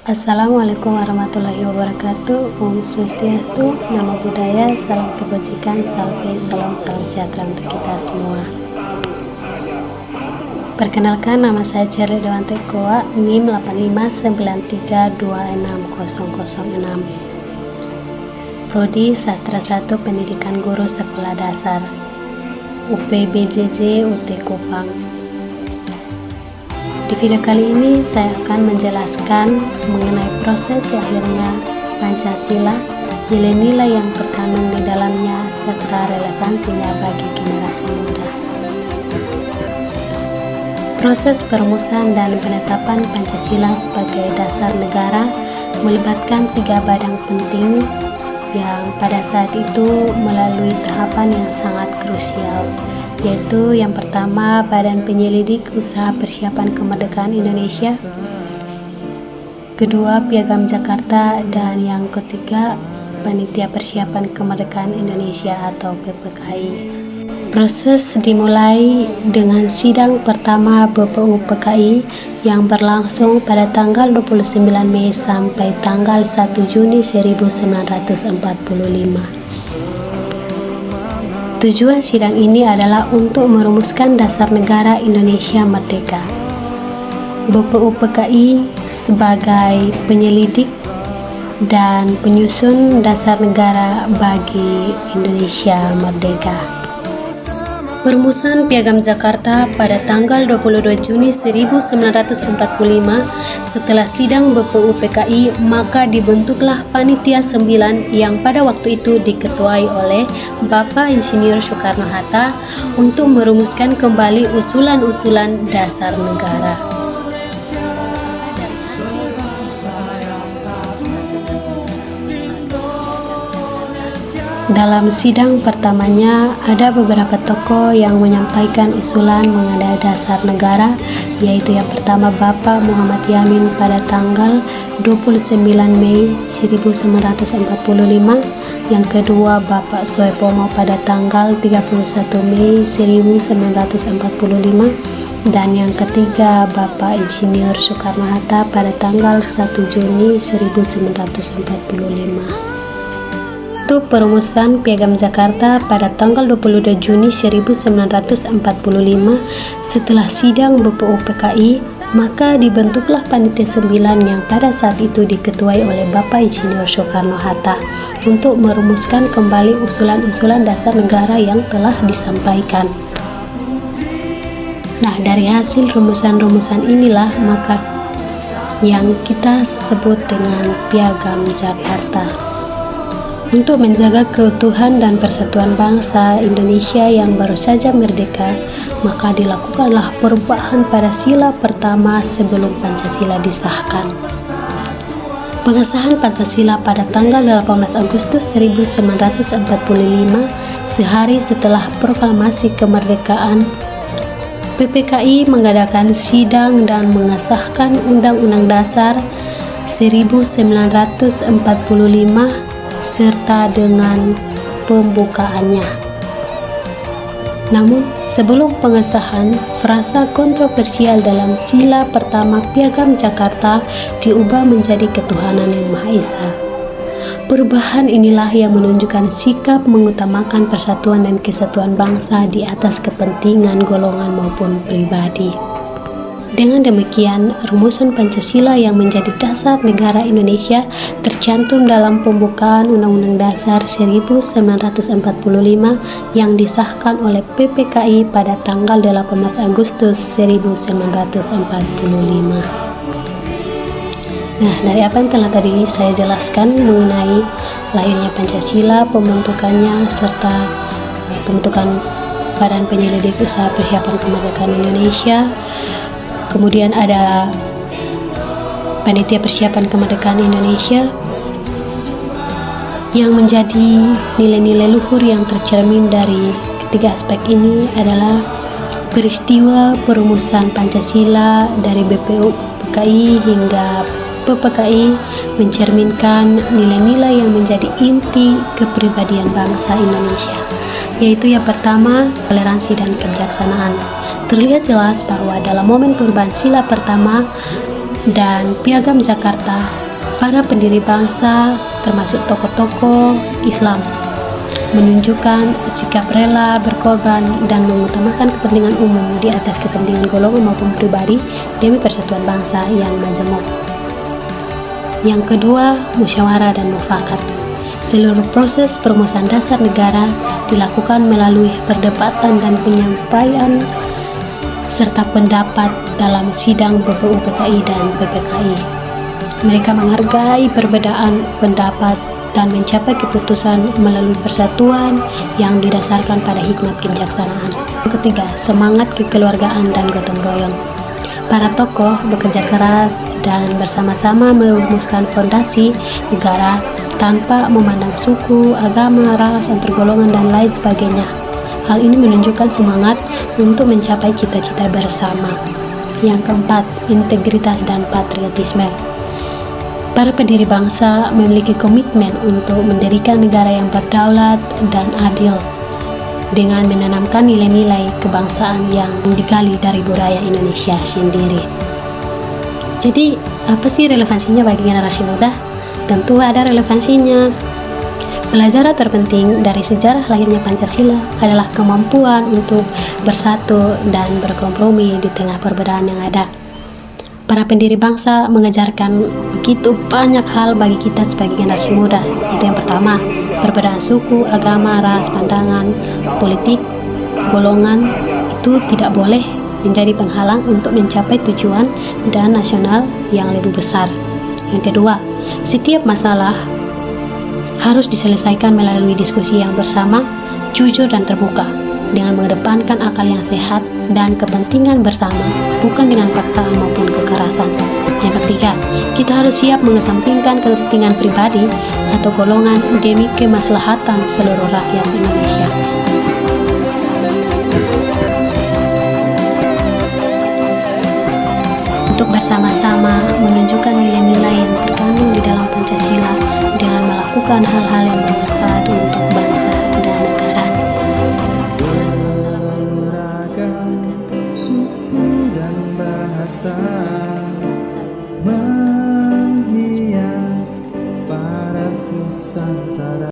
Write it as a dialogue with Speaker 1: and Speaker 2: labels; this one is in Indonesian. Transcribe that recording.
Speaker 1: Assalamualaikum warahmatullahi wabarakatuh. Om Swastiastu, Namo Buddhaya, salam kebajikan, salam sejahtera untuk kita semua. Perkenalkan, nama saya Cherly Dewanti Koa, NIM 8593260006. Prodi Sastra 1 Pendidikan Guru Sekolah Dasar UPBJJ UT Kupang. Di video kali ini saya akan menjelaskan mengenai proses lahirnya Pancasila, nilai-nilai yang terkandung di dalamnya, serta relevansinya bagi generasi muda. Proses perumusan dan penetapan Pancasila sebagai dasar negara melibatkan 3 badan penting yang pada saat itu melalui tahapan yang sangat krusial, yaitu yang pertama Badan Penyelidik Usaha Persiapan Kemerdekaan Indonesia, kedua Piagam Jakarta, dan yang ketiga Panitia Persiapan Kemerdekaan Indonesia atau PPKI. Proses dimulai dengan sidang pertama BPU PKI yang berlangsung pada tanggal 29 Mei sampai tanggal 1 Juni 1945. Tujuan sidang ini adalah untuk merumuskan dasar negara Indonesia merdeka. BPU PKI sebagai penyelidik dan penyusun dasar negara bagi Indonesia merdeka. Perumusan Piagam Jakarta pada tanggal 22 Juni 1945. Setelah sidang BPU PKI, maka dibentuklah Panitia 9 yang pada waktu itu diketuai oleh Bapak Insinyur Soekarno-Hatta untuk merumuskan kembali usulan-usulan dasar negara. Dalam sidang pertamanya, ada beberapa tokoh yang menyampaikan usulan mengenai dasar negara, yaitu yang pertama Bapak Muhammad Yamin pada tanggal 29 Mei 1945, yang kedua Bapak Soepomo pada tanggal 31 Mei 1945, dan yang ketiga Bapak Insinyur Soekarno-Hatta pada tanggal 1 Juni 1945. Untuk perumusan Piagam Jakarta pada tanggal 22 Juni 1945, setelah sidang BPU PKI, maka dibentuklah Panitia 9 yang pada saat itu diketuai oleh Bapak Insinyur Soekarno-Hatta untuk merumuskan kembali usulan-usulan dasar negara yang telah disampaikan. Nah, dari hasil rumusan-rumusan inilah maka yang kita sebut dengan Piagam Jakarta. Untuk menjaga keutuhan dan persatuan bangsa Indonesia yang baru saja merdeka, maka dilakukanlah perubahan pada sila pertama sebelum Pancasila disahkan. Pengesahan Pancasila pada tanggal 18 Agustus 1945, sehari setelah proklamasi kemerdekaan, PPKI mengadakan sidang dan mengesahkan Undang-Undang Dasar 1945 serta dengan pembukaannya. Namun, sebelum pengesahan, frasa kontroversial dalam sila pertama Piagam Jakarta diubah menjadi ketuhanan yang Maha Esa. Perubahan inilah yang menunjukkan sikap mengutamakan persatuan dan kesatuan bangsa di atas kepentingan golongan maupun pribadi. Dengan demikian, rumusan Pancasila yang menjadi dasar negara Indonesia tercantum dalam pembukaan Undang-Undang Dasar 1945 yang disahkan oleh PPKI pada tanggal 18 Agustus 1945. Nah, dari apa yang telah tadi saya jelaskan mengenai lahirnya Pancasila, pembentukannya, serta pembentukan Badan Penyelidik Usaha Persiapan Kemerdekaan Indonesia, kemudian ada Panitia Persiapan Kemerdekaan Indonesia, yang menjadi nilai-nilai luhur yang tercermin dari ketiga aspek ini adalah peristiwa perumusan Pancasila dari BPU PKI hingga PPKI mencerminkan nilai-nilai yang menjadi inti kepribadian bangsa Indonesia, yaitu yang pertama, toleransi dan kebijaksanaan. Terlihat jelas bahwa dalam momen perubahan sila pertama, dan Piagam Jakarta, para pendiri bangsa termasuk tokoh-tokoh Islam menunjukkan sikap rela berkorban dan mengutamakan kepentingan umum di atas kepentingan golongan maupun pribadi demi persatuan bangsa yang majemuk. Yang kedua, musyawarah dan mufakat. Seluruh proses perumusan dasar negara dilakukan melalui perdebatan dan penyampaian serta pendapat dalam sidang BPU PKI dan PPKI. Mereka menghargai perbedaan pendapat dan mencapai keputusan melalui persatuan yang didasarkan pada hikmat kebijaksanaan. Yang ketiga, semangat kekeluargaan dan gotong royong. Para tokoh bekerja keras dan bersama-sama merumuskan fondasi negara tanpa memandang suku, agama, ras, antar golongan, dan lain sebagainya. Hal ini menunjukkan semangat untuk mencapai cita-cita bersama. Yang keempat, integritas dan patriotisme. Para pendiri bangsa memiliki komitmen untuk mendirikan negara yang berdaulat dan adil dengan menanamkan nilai-nilai kebangsaan yang digali dari budaya Indonesia sendiri. Jadi, apa sih relevansinya bagi generasi muda? Tentu ada relevansinya. Pelajaran terpenting dari sejarah lahirnya Pancasila adalah kemampuan untuk bersatu dan berkompromi di tengah perbedaan yang ada. Para pendiri bangsa mengajarkan begitu banyak hal bagi kita sebagai generasi muda. Itu yang pertama, perbedaan suku, agama, ras, pandangan, politik, golongan itu tidak boleh menjadi penghalang untuk mencapai tujuan dan nasional yang lebih besar. Yang kedua, setiap masalah harus diselesaikan melalui diskusi yang bersama, jujur dan terbuka, dengan mengedepankan akal yang sehat dan kepentingan bersama, bukan dengan paksaan maupun kekerasan. Yang ketiga, kita harus siap mengesampingkan kepentingan pribadi atau golongan demi kemaslahatan seluruh rakyat Indonesia. Untuk bersama-sama menunjukkan nilai-nilai yang terkandung di dalam Pancasila dengan melakukan hal-hal yang bermanfaat untuk bangsa dan negara.
Speaker 2: Suku dan bahasa